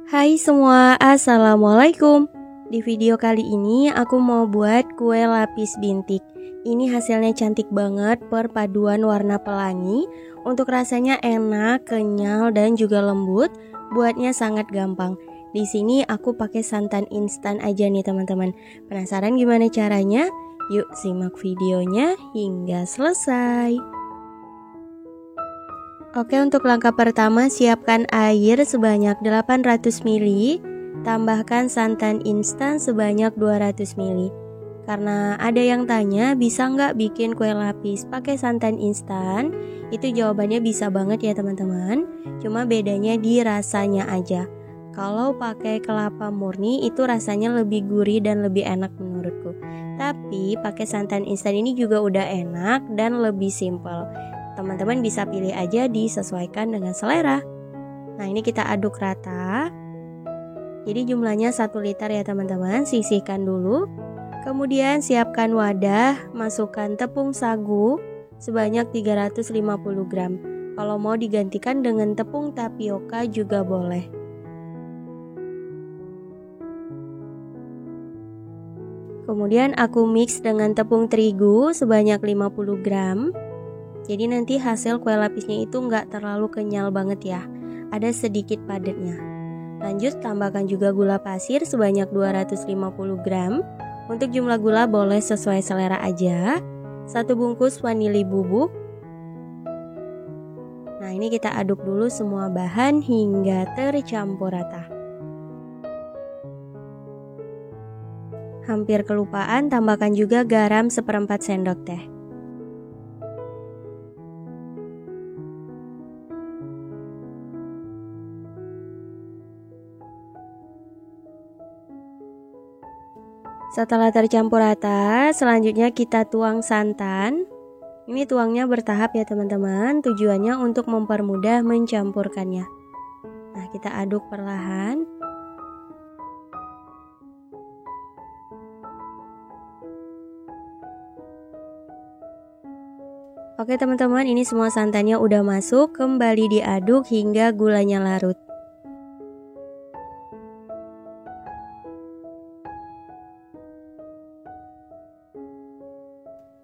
Hai semua, assalamualaikum. Di video kali ini aku mau buat kue lapis bintik. Ini hasilnya cantik banget, perpaduan warna pelangi. Untuk rasanya enak, kenyal dan juga lembut. Buatnya sangat gampang. Di sini aku pakai santan instan aja nih teman-teman. Penasaran gimana caranya? Yuk simak videonya hingga selesai. Oke, untuk langkah pertama siapkan air sebanyak 800 ml, tambahkan santan instan sebanyak 200 ml. Karena ada yang tanya bisa nggak bikin kue lapis pakai santan instan? Itu jawabannya bisa banget ya teman-teman. Cuma bedanya di rasanya aja. Kalau pakai kelapa murni itu rasanya lebih gurih dan lebih enak menurutku. Tapi pakai santan instan ini juga udah enak dan lebih simple. Teman-teman bisa pilih aja, disesuaikan dengan selera. Nah, ini kita aduk rata. Jadi jumlahnya 1 liter ya teman-teman. Sisihkan dulu. Kemudian siapkan wadah, masukkan tepung sagu sebanyak 350 gram. Kalau mau digantikan dengan tepung tapioka juga boleh. Kemudian aku mix dengan tepung terigu sebanyak 50 gram. Jadi nanti hasil kue lapisnya itu nggak terlalu kenyal banget ya. Ada sedikit padatnya. Lanjut tambahkan juga gula pasir sebanyak 250 gram. Untuk jumlah gula boleh sesuai selera aja. 1 bungkus vanili bubuk. Nah, ini kita aduk dulu semua bahan hingga tercampur rata. Hampir kelupaan, tambahkan juga garam 1/4 sendok teh. Setelah tercampur rata, selanjutnya kita tuang santan. Ini tuangnya bertahap ya teman-teman, tujuannya untuk mempermudah mencampurkannya. Nah, kita aduk perlahan. Oke teman-teman, ini semua santannya udah masuk, kembali diaduk hingga gulanya larut.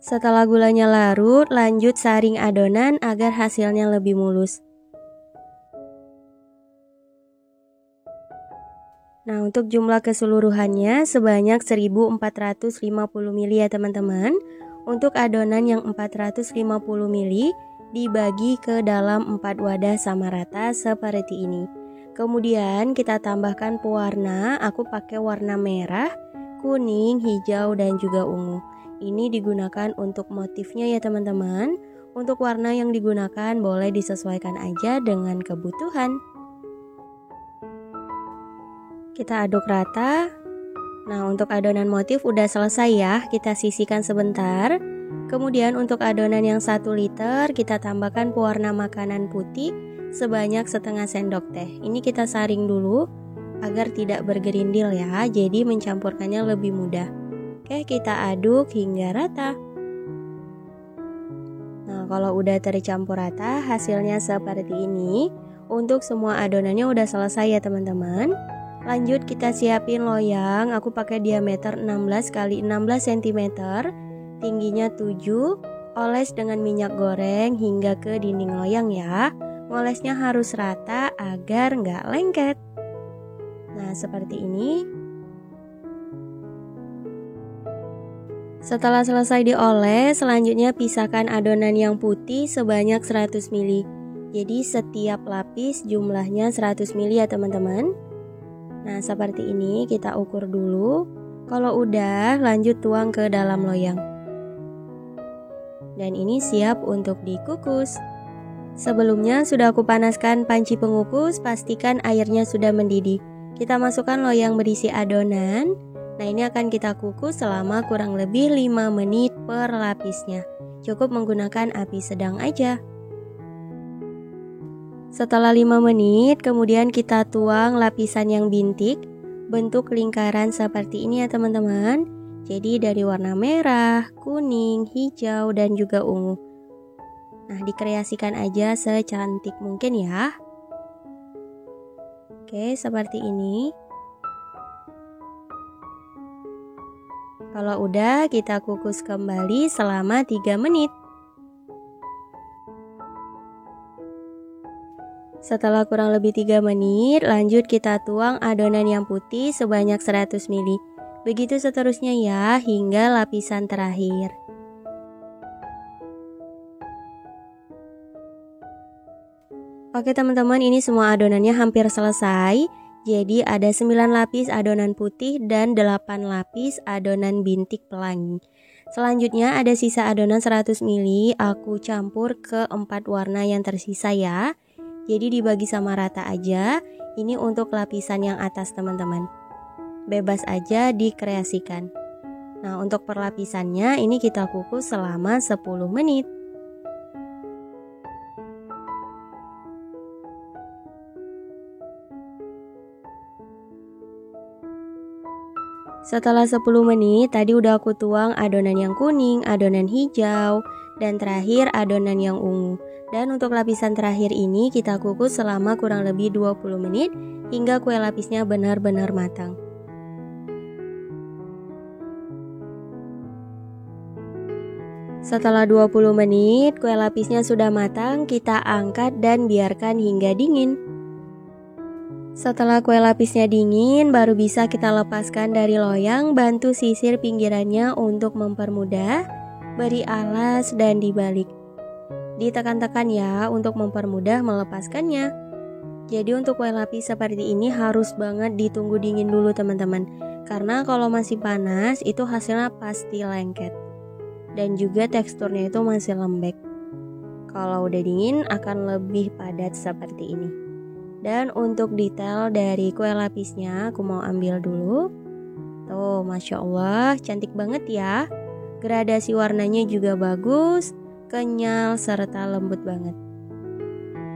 Setelah gulanya larut, lanjut saring adonan agar hasilnya lebih mulus. Nah, untuk jumlah keseluruhannya sebanyak 1450 ml ya teman-teman. Untuk adonan yang 450 ml dibagi ke dalam 4 wadah sama rata seperti ini. Kemudian kita tambahkan pewarna, aku pakai warna merah, kuning, hijau dan juga ungu. Ini digunakan untuk motifnya ya teman-teman. Untuk warna yang digunakan boleh disesuaikan aja dengan kebutuhan. Kita aduk rata. Nah, untuk adonan motif udah selesai ya, kita sisihkan sebentar. Kemudian untuk adonan yang 1 liter kita tambahkan pewarna makanan putih sebanyak setengah sendok teh. Ini kita saring dulu agar tidak bergerindil ya, jadi mencampurkannya lebih mudah. Oke, kita aduk hingga rata. Nah, kalau udah tercampur rata, hasilnya seperti ini. Untuk semua adonannya udah selesai ya teman-teman. Lanjut kita siapin loyang, aku pakai diameter 16 x 16 cm, tingginya 7, oles dengan minyak goreng hingga ke dinding loyang ya. Ngolesnya harus rata agar nggak lengket. Nah, seperti ini. Setelah selesai dioles, selanjutnya pisahkan adonan yang putih sebanyak 100 ml. Jadi setiap lapis jumlahnya 100 ml ya teman-teman. Nah, seperti ini kita ukur dulu. Kalau udah, lanjut tuang ke dalam loyang. Dan ini siap untuk dikukus. Sebelumnya sudah aku panaskan panci pengukus, pastikan airnya sudah mendidih. Kita masukkan loyang berisi adonan. Nah, ini akan kita kukus selama kurang lebih 5 menit per lapisnya. Cukup menggunakan api sedang aja. Setelah 5 menit, kemudian kita tuang lapisan yang bintik. Bentuk lingkaran seperti ini ya teman-teman. Jadi dari warna merah, kuning, hijau, dan juga ungu. Nah, dikreasikan aja secantik mungkin ya. Oke, seperti ini. Kalau udah, kita kukus kembali selama 3 menit. Setelah kurang lebih 3 menit, lanjut kita tuang adonan yang putih sebanyak 100 ml. Begitu seterusnya ya, hingga lapisan terakhir. Oke teman-teman, ini semua adonannya hampir selesai. Jadi ada 9 lapis adonan putih dan 8 lapis adonan bintik pelangi. Selanjutnya ada sisa adonan 100 ml, aku campur ke 4 warna yang tersisa ya. Jadi dibagi sama rata aja. Ini untuk lapisan yang atas teman-teman. Bebas aja dikreasikan. Nah, untuk perlapisannya ini kita kukus selama 10 menit. Setelah 10 menit, tadi udah aku tuang adonan yang kuning, adonan hijau, dan terakhir adonan yang ungu. Dan untuk lapisan terakhir ini kita kukus selama kurang lebih 20 menit hingga kue lapisnya benar-benar matang. Setelah 20 menit, kue lapisnya sudah matang, kita angkat dan biarkan hingga dingin. Setelah kue lapisnya dingin, baru bisa kita lepaskan dari loyang, bantu sisir pinggirannya untuk mempermudah, beri alas dan dibalik. Ditekan-tekan ya untuk mempermudah melepaskannya. Jadi untuk kue lapis seperti ini harus banget ditunggu dingin dulu teman-teman. Karena kalau masih panas itu hasilnya pasti lengket. Dan juga teksturnya itu masih lembek. Kalau udah dingin akan lebih padat seperti ini. Dan untuk detail dari kue lapisnya aku mau ambil dulu. Tuh, Masya Allah, cantik banget ya. Gradasi warnanya juga bagus, kenyal, serta lembut banget.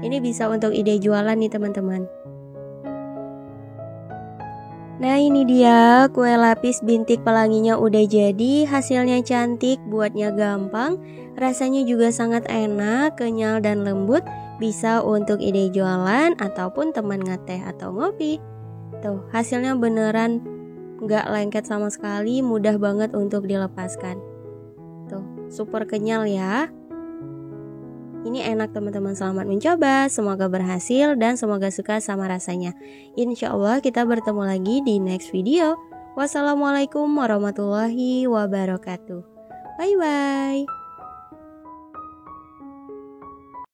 Ini bisa untuk ide jualan nih teman-teman. Nah ini dia, kue lapis bintik pelanginya udah jadi, hasilnya cantik, buatnya gampang, rasanya juga sangat enak, kenyal dan lembut. Bisa untuk ide jualan ataupun teman ngeteh atau ngopi. Tuh, hasilnya beneran gak lengket sama sekali, mudah banget untuk dilepaskan. Tuh, super kenyal ya. Ini enak teman-teman, selamat mencoba, semoga berhasil dan semoga suka sama rasanya. Insya Allah kita bertemu lagi di next video. Wassalamualaikum warahmatullahi wabarakatuh. Bye bye.